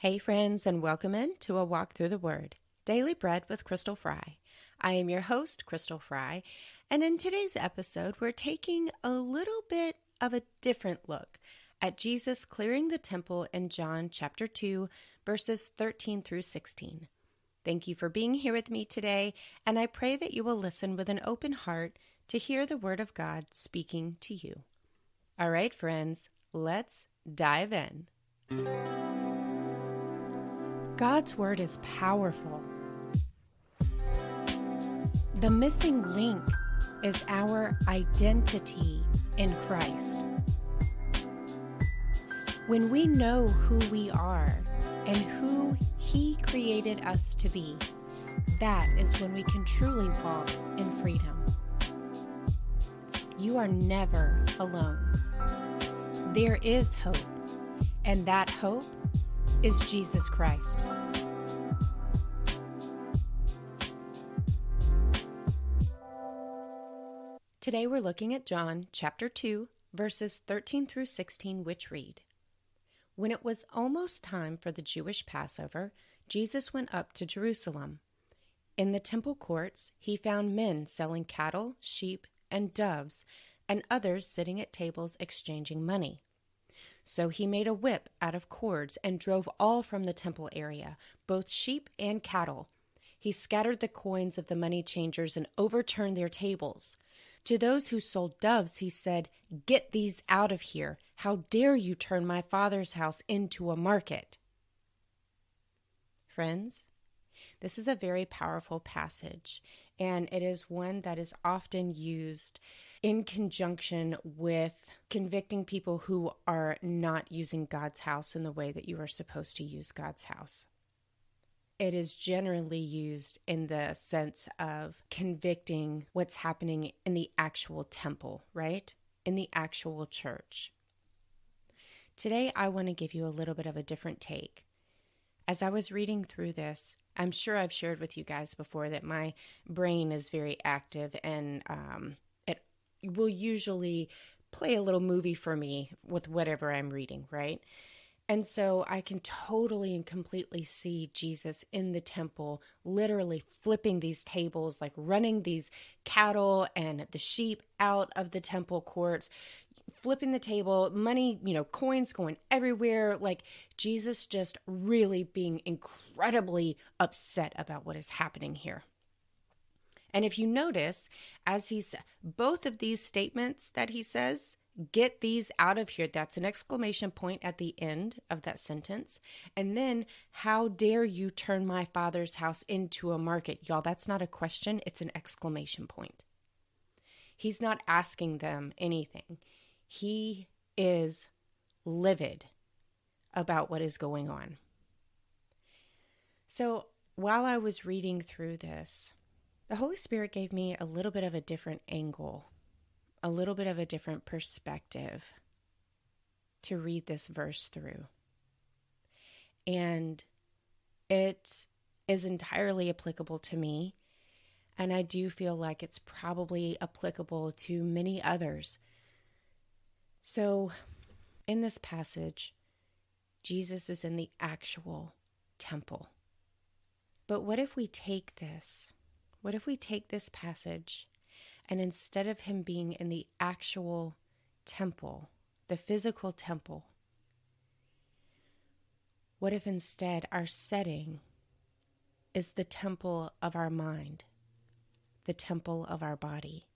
Hey friends, and welcome in to A Walk Through the Word, Daily Bread with Crystal Fry. I am your host, Crystal Fry, and in today's episode, we're taking a little bit of a different look at Jesus clearing the temple in John chapter 2, verses 13 through 16. Thank you for being here with me today, and I pray that you will listen with an open heart to hear the Word of God speaking to you. All right, friends, let's dive in. God's Word is powerful. The missing link is our identity in Christ. When we know who we are and who He created us to be, that is when we can truly walk in freedom. You are never alone. There is hope, and that hope is Jesus Christ. Today we're looking at John chapter 2, verses 13 through 16, which read, When it was almost time for the Jewish Passover, Jesus went up to Jerusalem. In the temple courts, he found men selling cattle, sheep, and doves, and others sitting at tables exchanging money. So he made a whip out of cords and drove all from the temple area, both sheep and cattle. He scattered the coins of the money changers and overturned their tables. To those who sold doves, he said, "Get these out of here. How dare you turn my Father's house into a market?" Friends, this is a very powerful passage, and it is one that is often used in conjunction with convicting people who are not using God's house in the way that you are supposed to use God's house. It is generally used in the sense of convicting what's happening in the actual temple, right? In the actual church. Today, I want to give you a little bit of a different take. As I was reading through this, I'm sure I've shared with you guys before that my brain is very active, and it will usually play a little movie for me with whatever I'm reading, right? And so I can totally and completely see Jesus in the temple, literally flipping these tables, like running these cattle and the sheep out of the temple courts, flipping the table, money, coins going everywhere. Like Jesus just really being incredibly upset about what is happening here. And if you notice, as he's both of these statements that he says, "Get these out of here," that's an exclamation point at the end of that sentence. And then, "How dare you turn my Father's house into a market?" Y'all, that's not a question, it's an exclamation point. He's not asking them anything. He is livid about what is going on. So while I was reading through this, the Holy Spirit gave me a little bit of a different angle, a little bit of a different perspective to read this verse through. And it is entirely applicable to me, and I do feel like it's probably applicable to many others. So in this passage, Jesus is in the actual temple. But what if we take this? What if we take this passage, and instead of him being in the actual temple, the physical temple, what if instead our setting is the temple of our mind, the temple of our body?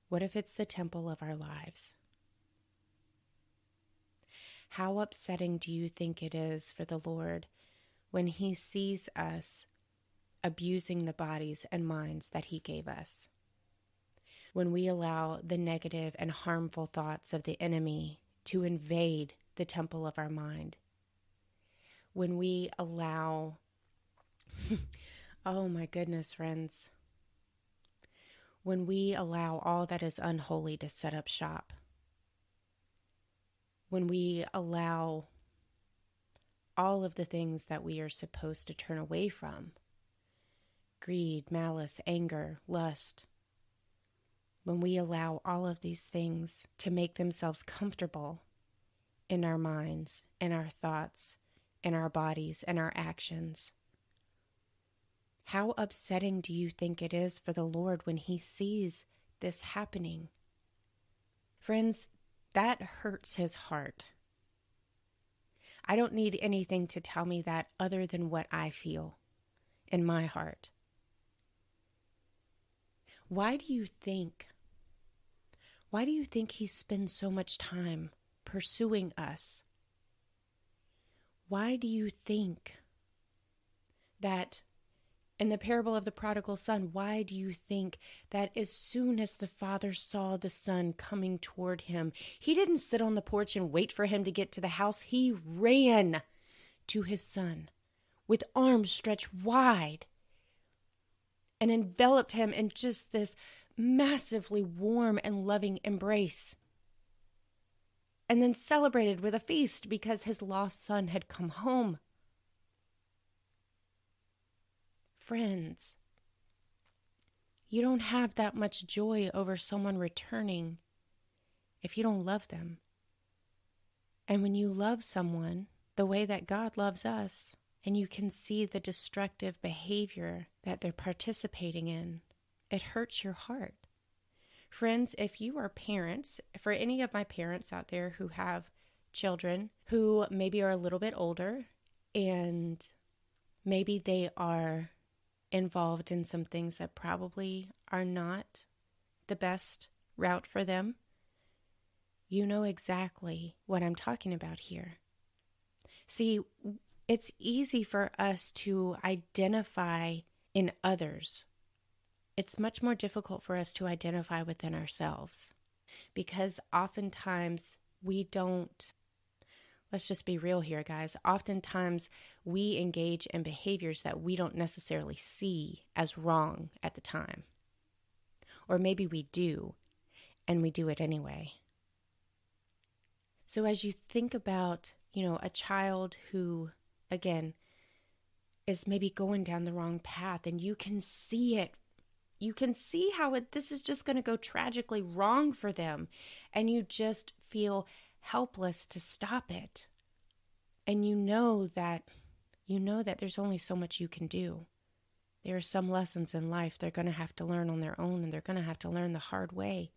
What if it's the temple of our lives? How upsetting do you think it is for the Lord when he sees us abusing the bodies and minds that he gave us? When we allow the negative and harmful thoughts of the enemy to invade the temple of our mind? When we allow, oh my goodness, friends, when we allow all that is unholy to set up shop? When we allow all of the things that we are supposed to turn away from: greed, malice, anger, lust. When we allow all of these things to make themselves comfortable in our minds, in our thoughts, in our bodies, and our actions. How upsetting do you think it is for the Lord when He sees this happening? Friends, that hurts His heart. I don't need anything to tell me that other than what I feel in my heart. Why do you think He spends so much time pursuing us? Why do you think that in the parable of the prodigal son, why do you think that as soon as the father saw the son coming toward him, he didn't sit on the porch and wait for him to get to the house? He ran to his son with arms stretched wide and enveloped him in just this massively warm and loving embrace. And then celebrated with a feast because his lost son had come home. Friends, you don't have that much joy over someone returning if you don't love them. And when you love someone the way that God loves us, and you can see the destructive behavior that they're participating in, it hurts your heart. Friends, if you are parents, for any of my parents out there who have children who maybe are a little bit older and maybe they are involved in some things that probably are not the best route for them, you know exactly what I'm talking about here. See, it's easy for us to identify in others. It's much more difficult for us to identify within ourselves because oftentimes we don't. Let's just be real here, guys. Oftentimes, we engage in behaviors that we don't necessarily see as wrong at the time. Or maybe we do, and we do it anyway. So as you think about, a child who, again, is maybe going down the wrong path, and you can see it. You can see how this is just going to go tragically wrong for them, and you just feel helpless to stop it. And you know that there's only so much you can do. There are some lessons in life they're going to have to learn on their own, and they're going to have to learn the hard way.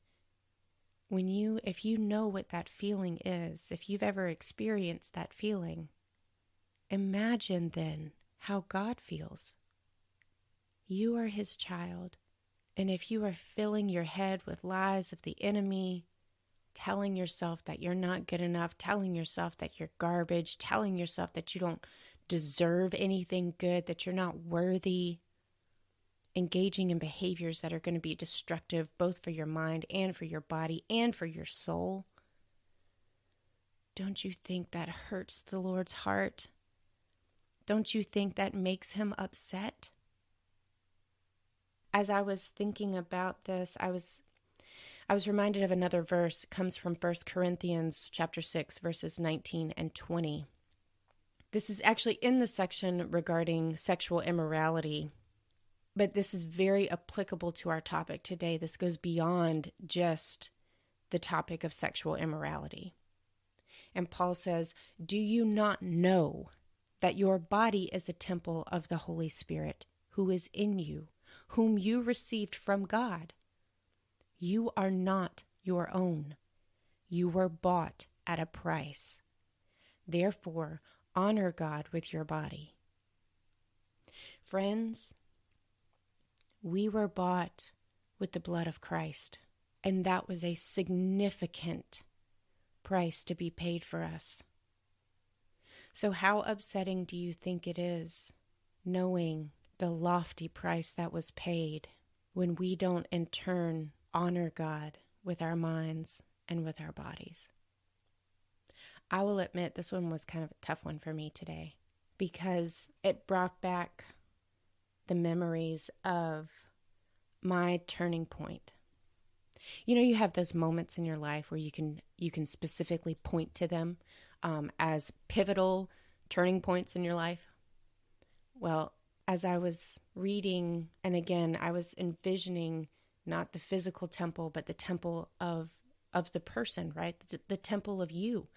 If you know what that feeling is, if you've ever experienced that feeling, imagine then how God feels. You are His child, and if you are filling your head with lies of the enemy, telling yourself that you're not good enough, telling yourself that you're garbage, telling yourself that you don't deserve anything good, that you're not worthy, engaging in behaviors that are going to be destructive both for your mind and for your body and for your soul, don't you think that hurts the Lord's heart? Don't you think that makes Him upset? As I was thinking about this, I was reminded of another verse. It comes from 1 Corinthians chapter 6, verses 19 and 20. This is actually in the section regarding sexual immorality, but this is very applicable to our topic today. This goes beyond just the topic of sexual immorality. And Paul says, "Do you not know that your body is a temple of the Holy Spirit who is in you, whom you received from God? You are not your own. You were bought at a price. Therefore, honor God with your body." Friends, we were bought with the blood of Christ, and that was a significant price to be paid for us. So how upsetting do you think it is knowing the lofty price that was paid when we don't in turn honor God with our minds and with our bodies? I will admit this one was kind of a tough one for me today because it brought back the memories of my turning point. You have those moments in your life where you can specifically point to them as pivotal turning points in your life. Well, as I was reading, and again, I was envisioning not the physical temple, but the temple of the person, right? The temple of you.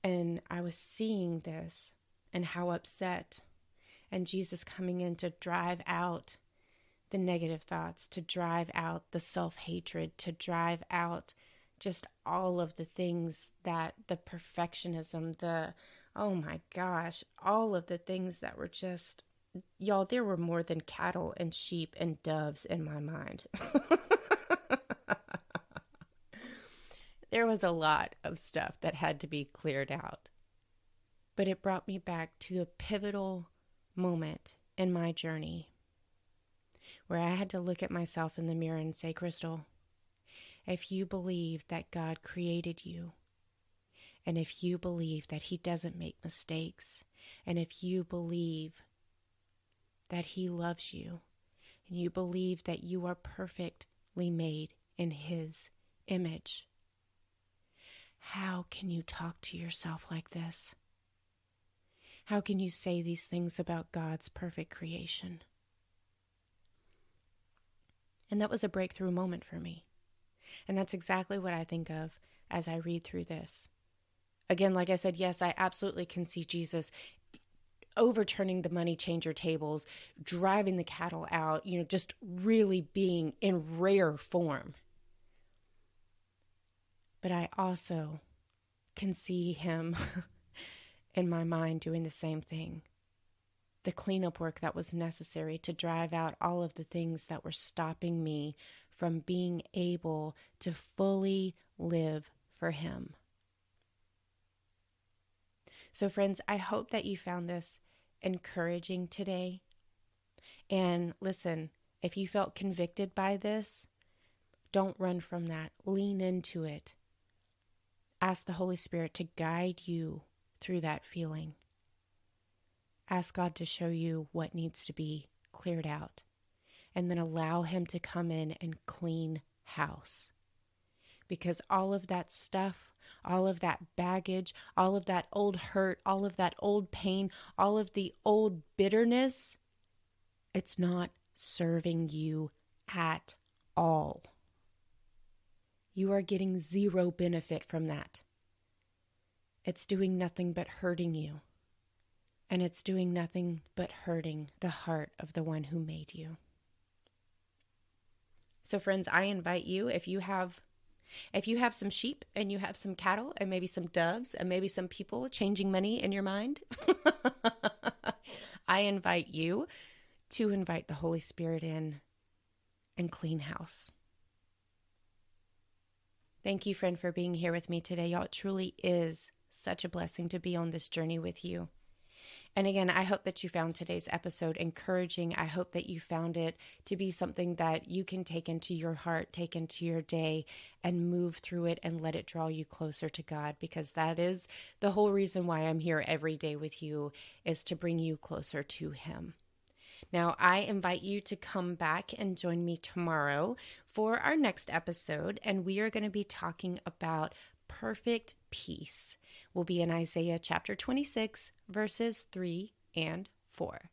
And I was seeing this and how upset, and Jesus coming in to drive out the negative thoughts, to drive out the self-hatred, to drive out just all of the things that the perfectionism, oh my gosh, all of the things that were just, y'all, there were more than cattle and sheep and doves in my mind. There was a lot of stuff that had to be cleared out. But it brought me back to a pivotal moment in my journey where I had to look at myself in the mirror and say, Crystal, if you believe that God created you, and if you believe that He doesn't make mistakes, and if you believe that He loves you, and you believe that you are perfectly made in His image, how can you talk to yourself like this? How can you say these things about God's perfect creation? And that was a breakthrough moment for me. And that's exactly what I think of as I read through this. Again, like I said, yes, I absolutely can see Jesus overturning the money changer tables, driving the cattle out, just really being in rare form. But I also can see Him in my mind doing the same thing. The cleanup work that was necessary to drive out all of the things that were stopping me from being able to fully live for Him. So friends, I hope that you found this encouraging today. And listen, if you felt convicted by this, don't run from that. Lean into it. Ask the Holy Spirit to guide you through that feeling. Ask God to show you what needs to be cleared out, and then allow Him to come in and clean house. Because all of that stuff, all of that baggage, all of that old hurt, all of that old pain, all of the old bitterness, it's not serving you at all. You are getting zero benefit from that. It's doing nothing but hurting you. And it's doing nothing but hurting the heart of the one who made you. So friends, I invite you, if you have some sheep and you have some cattle and maybe some doves and maybe some people changing money in your mind, I invite you to invite the Holy Spirit in and clean house. Thank you, friend, for being here with me today. Y'all, it truly is such a blessing to be on this journey with you. And again, I hope that you found today's episode encouraging. I hope that you found it to be something that you can take into your heart, take into your day, and move through it and let it draw you closer to God, because that is the whole reason why I'm here every day with you, is to bring you closer to Him. Now, I invite you to come back and join me tomorrow for our next episode, and we are going to be talking about perfect peace. We'll be in Isaiah chapter 26, verses 3 and 4.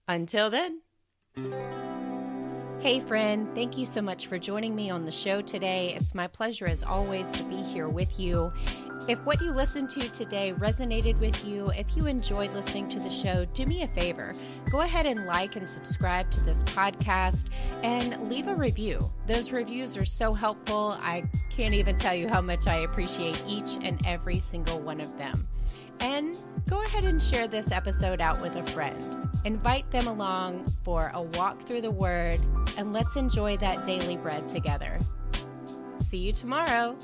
Until then. Hey friend, thank you so much for joining me on the show today. It's my pleasure as always to be here with you. If what you listened to today resonated with you, if you enjoyed listening to the show, do me a favor. Go ahead and like and subscribe to this podcast and leave a review. Those reviews are so helpful. I can't even tell you how much I appreciate each and every single one of them. And go ahead and share this episode out with a friend. Invite them along for a walk through the Word, and let's enjoy that daily bread together. See you tomorrow.